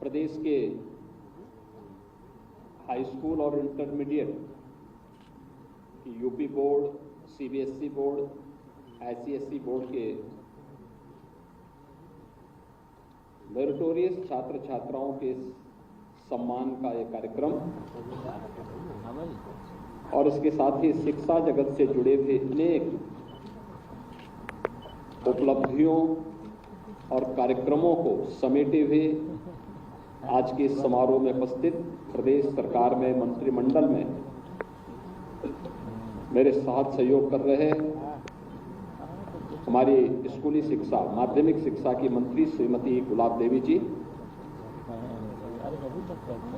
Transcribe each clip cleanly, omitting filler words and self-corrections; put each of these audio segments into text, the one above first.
प्रदेश के high school और intermediate की UP board, CBSE board, ICSE board के मेरिटोरियस छात्र छात्राओं के सम्मान का एक कार्यक्रम और इसके साथ ही शिक्षा जगत से जुड़े हुए अनेक उपलब्धियों और कार्यक्रमों को समेटे हुए आज के समारोह में उपस्थित प्रदेश सरकार में मंत्रिमंडल में मेरे साथ सहयोग कर रहे हमारी स्कूली शिक्षा, माध्यमिक शिक्षा की मंत्री श्रीमती गुलाब देवी जी,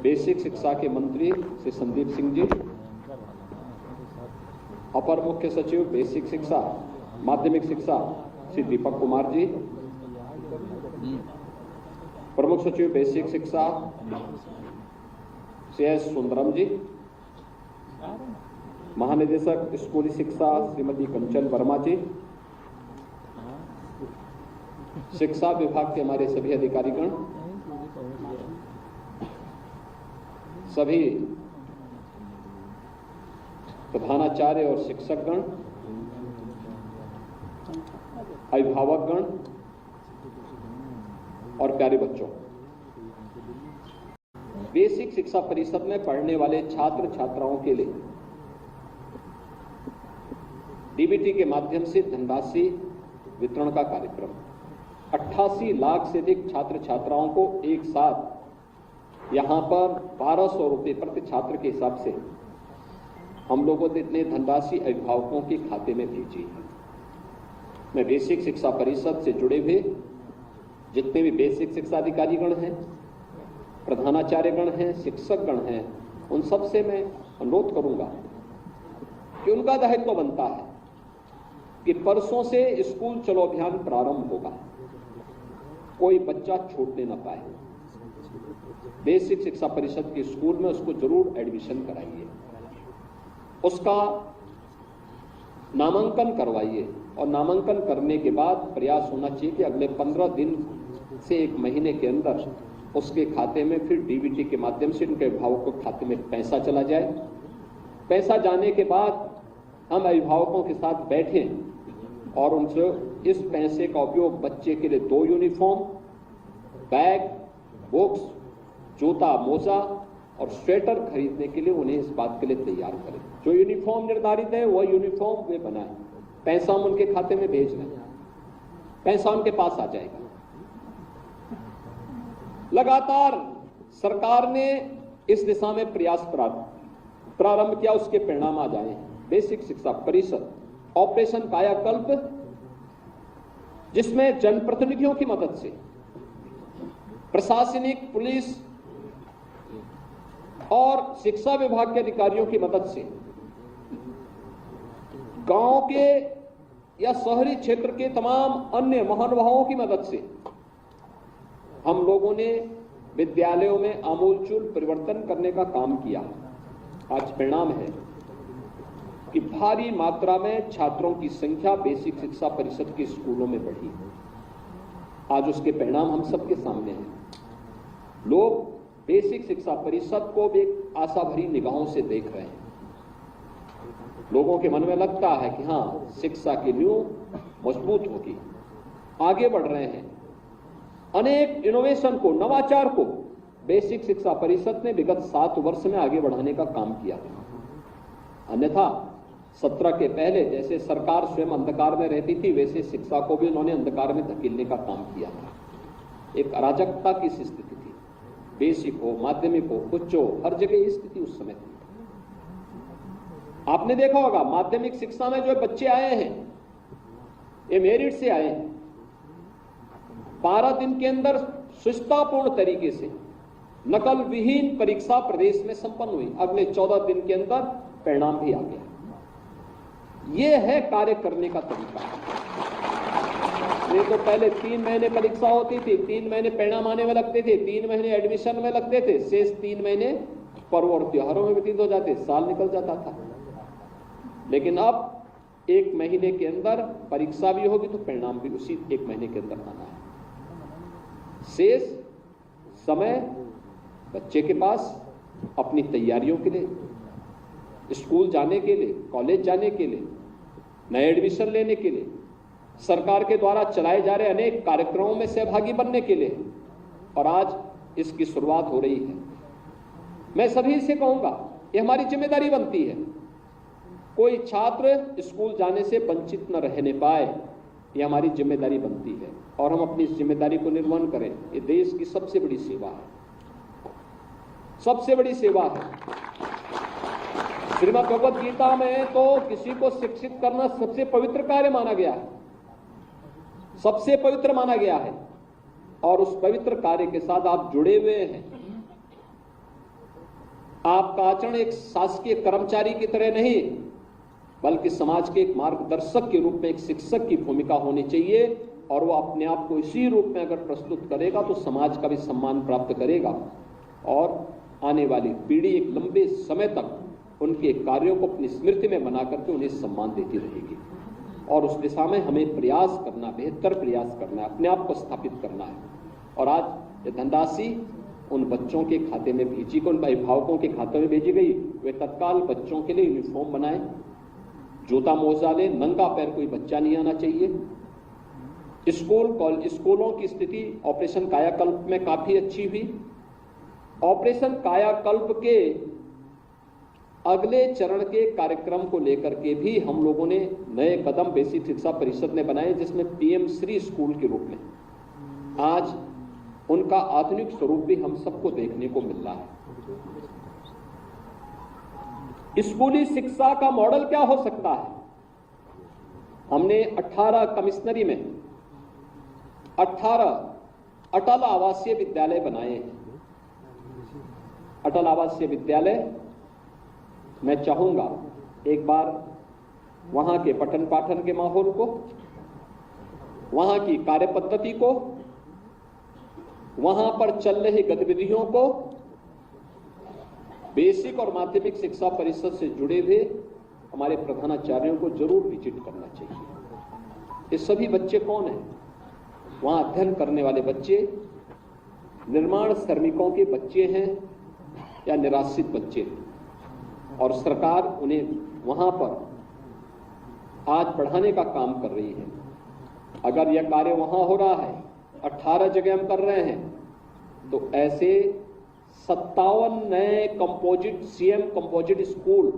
बेसिक शिक्षा के मंत्री श्री संदीप सिंह जी, अपर मुख्य सचिव बेसिक शिक्षा, माध्यमिक शिक्षा श्री दीपक कुमार जी, प्रमुख सचिव बेसिक शिक्षा श्री एस सुंदरम जी, महानिदेशक स्कूली शिक्षा श्रीमती कंचन वर्मा जी, शिक्षा विभाग के हमारे सभी अधिकारीगण, सभी प्रधानाचार्य और शिक्षकगण, अभिभावकगण और प्यारे बच्चों, बेसिक शिक्षा परिषद में पढ़ने वाले छात्र छात्राओं के लिए डीबीटी के माध्यम से धनराशि वितरण का कार्यक्रम 88 लाख से अधिक छात्र छात्राओं को एक साथ यहां पर 1200 रुपये प्रति छात्र के हिसाब से हम लोगों ने इतने धनराशि अभिभावकों के खाते में भेजी है। मैं बेसिक शिक्षा परिषद से जुड़े हुए जितने भी बेसिक शिक्षा अधिकारीगण हैं, प्रधानाचार्यगण हैं, शिक्षकगण हैं, उन सब से मैं अनुरोध करूंगा कि उनका दायित्व बनता है कि परसों से स्कूल चलो अभियान प्रारंभ होगा, कोई बच्चा छूटने न पाए। बेसिक शिक्षा परिषद के स्कूल में उसको जरूर एडमिशन कराइए, उसका नामांकन करवाइए और नामांकन करने के बाद प्रयास होना चाहिए कि अगले 15 दिन से 1 महीने के अंदर उसके खाते में फिर डीबीटी के माध्यम से उनके अभिभावकों के खाते में पैसा चला जाए। पैसा जाने के बाद हम अभिभावकों के साथ बैठें और उनसे इस पैसे का उपयोग बच्चे के लिए 2 यूनिफॉर्म, बैग, बुक्स, जूता, मोजा और स्वेटर खरीदने के लिए उन्हें इस बात के लिए तैयार करें। जो यूनिफॉर्म निर्धारित है वह यूनिफॉर्म वे बनाएं, पैसा हम उनके खाते में भेज दें, पैसा उनके पास आ जाएगा। लगातार सरकार ने इस दिशा में प्रयास प्रारंभ किया, उसके परिणाम आ जाए। बेसिक शिक्षा परिषद ऑपरेशन कायाकल्प, जिसमें जनप्रतिनिधियों की मदद से, प्रशासनिक, पुलिस और शिक्षा विभाग के अधिकारियों की मदद से, गांव के या शहरी क्षेत्र के तमाम अन्य महानुभावों की मदद से हम लोगों ने विद्यालयों में आमूलचूल परिवर्तन करने का काम किया। आज परिणाम है कि भारी मात्रा में छात्रों की संख्या बेसिक शिक्षा परिषद के स्कूलों में बढ़ी। आज उसके परिणाम हम सबके सामने हैं। लोग बेसिक शिक्षा परिषद को भी एक आशा भरी निगाहों से देख रहे हैं। लोगों के मन में लगता है कि हाँ, शिक्षा की नींव मजबूत होगी, आगे बढ़ रहे हैं। अनेक इनोवेशन को, नवाचार को बेसिक शिक्षा परिषद ने विगत 7 वर्ष में आगे बढ़ाने का काम किया। अन्यथा 17 के पहले जैसे सरकार स्वयं अंधकार में रहती थी, वैसे शिक्षा को भी उन्होंने अंधकार में धकेलने का काम किया था। एक अराजकता की स्थिति थी। बेसिक हो, माध्यमिक हो, उच्च हो, हर जगह स्थिति उस समय थी। आपने देखा होगा माध्यमिक शिक्षा में जो बच्चे आए हैं, ये मेरिट से आए हैं। 12 दिन के अंदर सुचितापूर्ण तरीके से नकल विहीन परीक्षा प्रदेश में संपन्न हुई। अगले 14 दिन के अंदर परिणाम भी आ गया। यह है कार्य करने का तरीका। ये तो पहले 3 महीने परीक्षा होती थी, 3 महीने परिणाम आने में लगते थे, 3 महीने एडमिशन में लगते थे, शेष 3 महीने पर्व और त्योहारों में व्यतीत हो जाते, साल निकल जाता था। लेकिन अब 1 महीने के अंदर परीक्षा भी होगी तो परिणाम भी उसी 1 महीने के अंदर आना है। शेष समय बच्चे के पास अपनी तैयारियों के लिए, स्कूल जाने के लिए, कॉलेज जाने के लिए, नए एडमिशन लेने के लिए, सरकार के द्वारा चलाए जा रहे अनेक कार्यक्रमों में सहभागी बनने के लिए, और आज इसकी शुरुआत हो रही है। मैं सभी से कहूंगा, ये हमारी जिम्मेदारी बनती है। कोई छात्र स्कूल जाने से वंचित न रहने पाए, ये हमारी जिम्मेदारी बनती है, और हम अपनी इस जिम्मेदारी को निर्वहन करें। ये देश की सबसे बड़ी सेवा है, सबसे बड़ी सेवा है। श्रीमद् भगवद गीता में तो किसी को शिक्षित करना सबसे पवित्र कार्य माना गया है, सबसे पवित्र माना गया है, और उस पवित्र कार्य के साथ आप जुड़े हुए हैं। आपका आचरण एक शासकीय कर्मचारी की तरह नहीं, बल्कि समाज के एक मार्गदर्शक के रूप में एक शिक्षक की भूमिका होनी चाहिए, और वो अपने आप को इसी रूप में अगर प्रस्तुत करेगा तो समाज का भी सम्मान प्राप्त करेगा, और आने वाली पीढ़ी एक लंबे समय तक उनके कार्यों को अपनी स्मृति में बना करके उन्हें सम्मान देती रहेगी। और उस दिशा में हमें प्रयास करना, बेहतर प्रयास करना है, अपने आप को स्थापित करना है। और आज ये धनराशि उन बच्चों के खाते में भेजी गई, उन अभिभावकों के खाते में भेजी गई, वे तत्काल बच्चों के लिए यूनिफॉर्म बनाए, जूता मोजा ले, नंगा पैर कोई बच्चा नहीं आना चाहिए। स्कूलों की स्थिति ऑपरेशन कायाकल्प में काफी अच्छी हुई। ऑपरेशन कायाकल्प के अगले चरण के कार्यक्रम को लेकर के भी हम लोगों ने नए कदम बेसिक शिक्षा परिषद ने बनाए, जिसमें पीएम श्री स्कूल के रूप में आज उनका आधुनिक स्वरूप भी हम सबको देखने को मिल रहा है। स्कूली शिक्षा का मॉडल क्या हो सकता है? हमने 18 कमिश्नरी में 18 अटल आवासीय विद्यालय बनाए हैं। अटल आवासीय विद्यालय, मैं चाहूंगा एक बार वहां के पठन पाठन के माहौल को, वहां की कार्य पद्धति को, वहां पर चल रही गतिविधियों को बेसिक और माध्यमिक शिक्षा परिषद से जुड़े हुए हमारे प्रधानाचार्यों को जरूर विजिट करना चाहिए। ये सभी बच्चे कौन हैं? वहां अध्ययन करने वाले बच्चे निर्माण श्रमिकों के बच्चे हैं या निराश्रित बच्चे हैं, और सरकार उन्हें वहां पर आज पढ़ाने का काम कर रही है। अगर यह कार्य वहां हो रहा है, 18 जगह हम कर रहे हैं, तो ऐसे 57 नए सीएम कंपोजिट स्कूल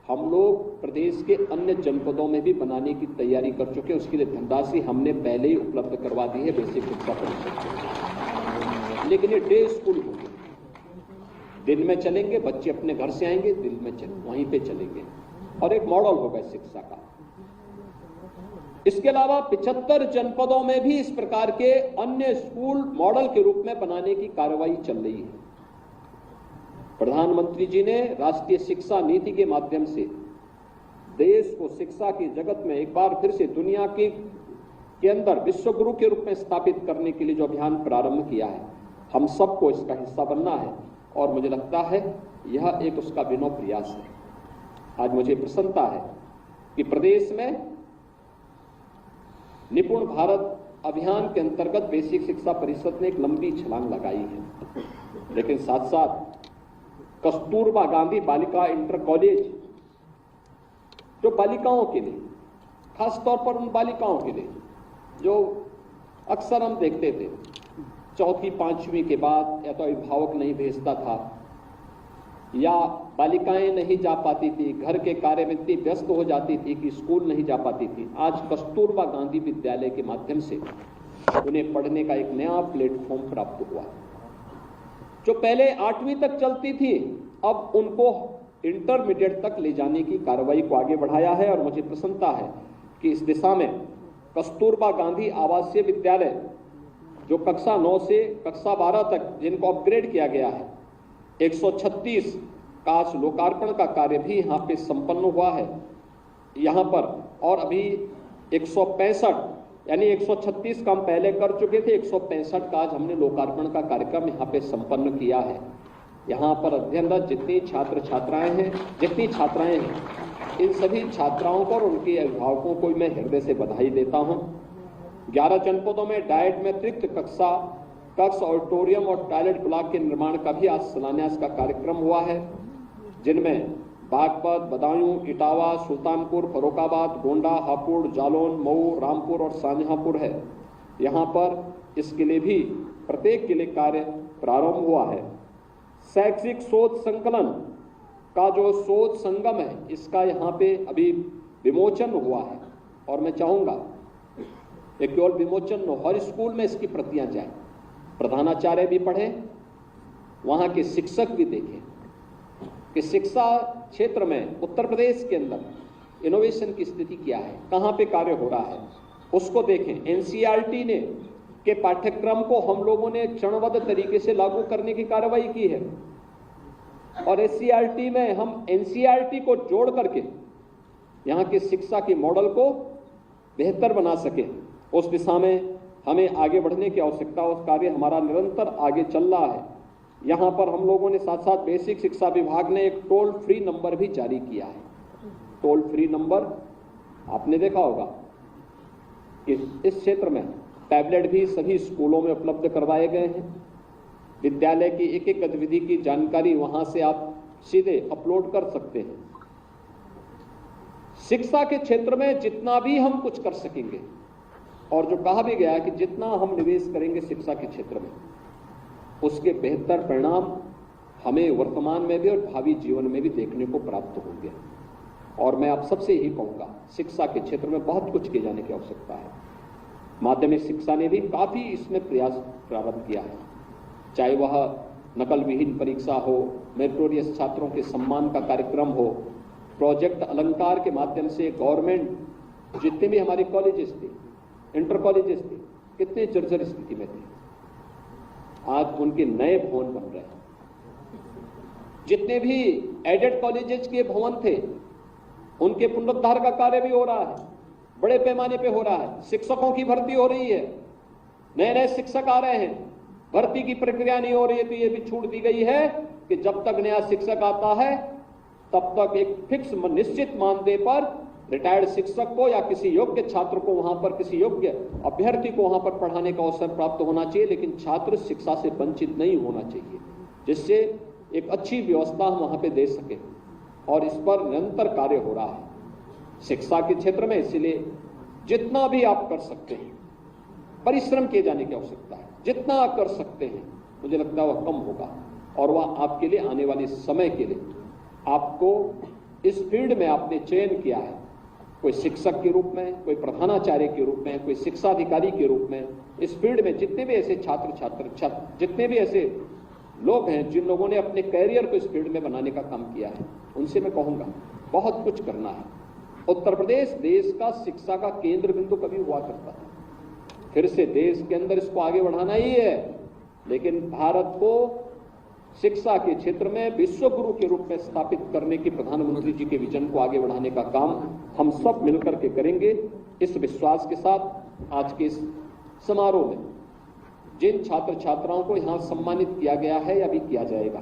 हम लोग प्रदेश के अन्य जनपदों में भी बनाने की तैयारी कर चुके हैं। उसके लिए धनराशि हमने पहले ही उपलब्ध करवा दी है बेसिक शिक्षा परिषद। लेकिन ये डे स्कूल होंगे, दिन में चलेंगे, बच्चे अपने घर से आएंगे, दिन में वहीं पे चलेंगे, और एक मॉडल होगा शिक्षा का। इसके अलावा 75 जनपदों में भी इस प्रकार के अन्य स्कूल मॉडल के रूप में बनाने की कार्रवाई चल रही है। प्रधानमंत्री जी ने राष्ट्रीय शिक्षा नीति के माध्यम से देश को शिक्षा की जगत में एक बार फिर से दुनिया के अंदर विश्व गुरु के रूप में स्थापित करने के लिए जो अभियान प्रारंभ किया है, हम सबको इसका हिस्सा बनना है, और मुझे लगता है यह एक उसका विनोद प्रयास है। आज मुझे प्रसन्नता है कि प्रदेश में निपुण भारत अभियान के अंतर्गत बेसिक शिक्षा परिषद ने एक लंबी छलांग लगाई है, लेकिन साथ साथ कस्तूरबा गांधी बालिका इंटर कॉलेज, जो बालिकाओं के लिए, खास तौर पर उन बालिकाओं के लिए जो अक्सर हम देखते थे चौथी पांचवी के बाद या तो अभिभावक नहीं भेजता था, या बालिकाएं नहीं जा पाती थी, घर के कार्य में इतनी व्यस्त हो जाती थी कि स्कूल नहीं जा पाती थी। आज कस्तूरबा गांधी विद्यालय के माध्यम से उन्हें पढ़ने का एक नया प्लेटफॉर्म प्राप्त हुआ। जो पहले 8वीं तक चलती थी, अब उनको इंटरमीडिएट तक ले जाने की कार्रवाई को आगे बढ़ाया है, और मुझे प्रसन्नता है कि इस दिशा में कस्तूरबा गांधी आवासीय विद्यालय जो कक्षा 9 से कक्षा 12 तक जिनको अपग्रेड किया गया है, 136 का आज लोकार्पण का कार्य भी यहाँ पे संपन्न हुआ है यहाँ पर, और अभी 165 यानी 136 का हम पहले कर चुके थे, 165 का आज हमने लोकार्पण का कार्यक्रम यहाँ पे संपन्न किया है। यहाँ पर अध्ययनरत जितनी छात्र छात्राएं हैं, इन सभी छात्राओं को और उनके अभिभावकों को मैं हृदय से बधाई देता हूँ। 11 जनपदों में डाइट में अतिरिक्त कक्षा कक्ष, ऑडिटोरियम और टॉयलेट ब्लॉक के निर्माण का भी आज शिलान्यास का कार्यक्रम हुआ है, जिनमें बागपत, बदायूं, इटावा, सुल्तानपुर, फर्रुखाबाद, गोंडा, हापुड़, जालौन, मऊ, रामपुर और शाहजहांपुर है। यहाँ पर इसके लिए भी प्रत्येक के लिए कार्य प्रारंभ हुआ है। शैक्षिक शोध संकलन का जो शोध संगम है, इसका यहाँ पे अभी विमोचन हुआ है और मैं चाहूँगा एक केवल विमोचन न, हर स्कूल में इसकी प्रतियां जाए, प्रधानाचार्य भी पढ़ें, वहाँ के शिक्षक भी देखें कि शिक्षा क्षेत्र में उत्तर प्रदेश के अंदर इनोवेशन की स्थिति क्या है, कहाँ पे कार्य हो रहा है, उसको देखें। एनसीईआरटी ने के पाठ्यक्रम को हम लोगों ने चरणबद्ध तरीके से लागू करने की कार्रवाई की है और एससीईआरटी में हम एनसीईआरटी को जोड़ करके यहाँ की शिक्षा के मॉडल को बेहतर बना सके, उस दिशा में हमें आगे बढ़ने की आवश्यकता। उस कार्य हमारा निरंतर आगे चल रहा है। यहाँ पर हम लोगों ने साथ साथ बेसिक शिक्षा विभाग ने एक टोल फ्री नंबर भी जारी किया है। टोल फ्री नंबर आपने देखा होगा कि इस क्षेत्र में टैबलेट भी सभी स्कूलों में उपलब्ध करवाए गए हैं। विद्यालय की एक एक गतिविधि की जानकारी वहां से आप सीधे अपलोड कर सकते हैं। शिक्षा के क्षेत्र में जितना भी हम कुछ कर सकेंगे और जो कहा भी गया कि जितना हम निवेश करेंगे शिक्षा के क्षेत्र में, उसके बेहतर परिणाम हमें वर्तमान में भी और भावी जीवन में भी देखने को प्राप्त होंगे। और मैं आप सबसे यही कहूंगा, शिक्षा के क्षेत्र में बहुत कुछ किए जाने की आवश्यकता है। माध्यमिक शिक्षा ने भी काफी इसमें प्रयास प्रारंभ किया है, चाहे वह नकल विहीन परीक्षा हो, मेरिटोरियस छात्रों के सम्मान का कार्यक्रम हो, प्रोजेक्ट अलंकार के माध्यम से गवर्नमेंट जितने भी हमारे कॉलेजेस थे, इंटर कॉलेजेस थे, कितने जर्जर स्थिति में थे, आज उनके नए भवन बन रहे हैं। जितने भी एडेड कॉलेजेस के भवन थे, उनके पुनरुद्धार का कार्य भी हो रहा है, बड़े पैमाने पे हो रहा है। शिक्षकों की भर्ती हो रही है, नए नए शिक्षक आ रहे हैं, भर्ती की प्रक्रिया नहीं हो रही है, तो ये भी छूट दी गई है कि जब तक नया शिक्षक आता है तब तक एक फिक्स निश्चित मानदेय पर रिटायर्ड शिक्षक को या किसी योग्य छात्र को वहां पर, किसी योग्य अभ्यर्थी को वहां पर पढ़ाने का अवसर प्राप्त होना चाहिए, लेकिन छात्र शिक्षा से वंचित नहीं होना चाहिए, जिससे एक अच्छी व्यवस्था हम वहां पे दे सके। और इस पर निरंतर कार्य हो रहा है शिक्षा के क्षेत्र में। इसलिए जितना भी आप कर सकते हैं, परिश्रम किए जाने की आवश्यकता है। जितना कर सकते हैं, मुझे लगता है वह कम होगा और वह आपके लिए आने वाले समय के लिए, आपको इस फील्ड में आपने चयन किया है, कोई शिक्षक के रूप में, कोई प्रधानाचार्य के रूप में, कोई शिक्षा अधिकारी के रूप में, इस फील्ड में जितने भी ऐसे छात्र जितने भी ऐसे लोग हैं जिन लोगों ने अपने कैरियर को इस फील्ड में बनाने का काम किया है, उनसे मैं कहूंगा बहुत कुछ करना है। उत्तर प्रदेश देश का शिक्षा का केंद्र बिंदु कभी हुआ करता था, फिर से देश के अंदर इसको आगे बढ़ाना ही है, लेकिन भारत को शिक्षा के क्षेत्र में विश्व गुरु के रूप में स्थापित करने की प्रधानमंत्री जी के विजन को आगे बढ़ाने का काम हम सब मिलकर के करेंगे। इस विश्वास के साथ आज के इस समारोह में जिन छात्र छात्राओं को यहाँ सम्मानित किया गया है या भी किया जाएगा,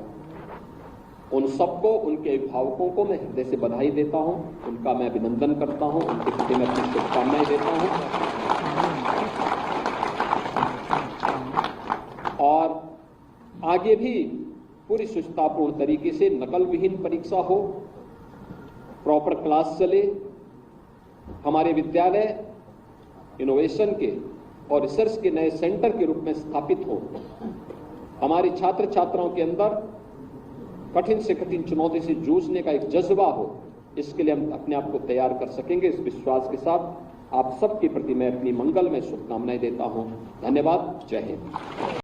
उन सबको, उनके अभिभावकों को मैं हृदय से बधाई देता हूं, उनका मैं अभिनंदन करता हूं, उनके प्रति मैं अपनी शुभकामनाएं देता हूं। और आगे भी पूरी सुचितापूर्ण तरीके से नकल विहीन परीक्षा हो, प्रॉपर क्लास चले, हमारे विद्यालय इनोवेशन के और रिसर्च के नए सेंटर के रूप में स्थापित हो, हमारे छात्र छात्राओं के अंदर कठिन से कठिन चुनौती से जूझने का एक जज्बा हो, इसके लिए हम अपने आप को तैयार कर सकेंगे। इस विश्वास के साथ आप सबके प्रति मैं अपनी मंगलमय शुभकामनाएं देता हूं। धन्यवाद। जय हिंद।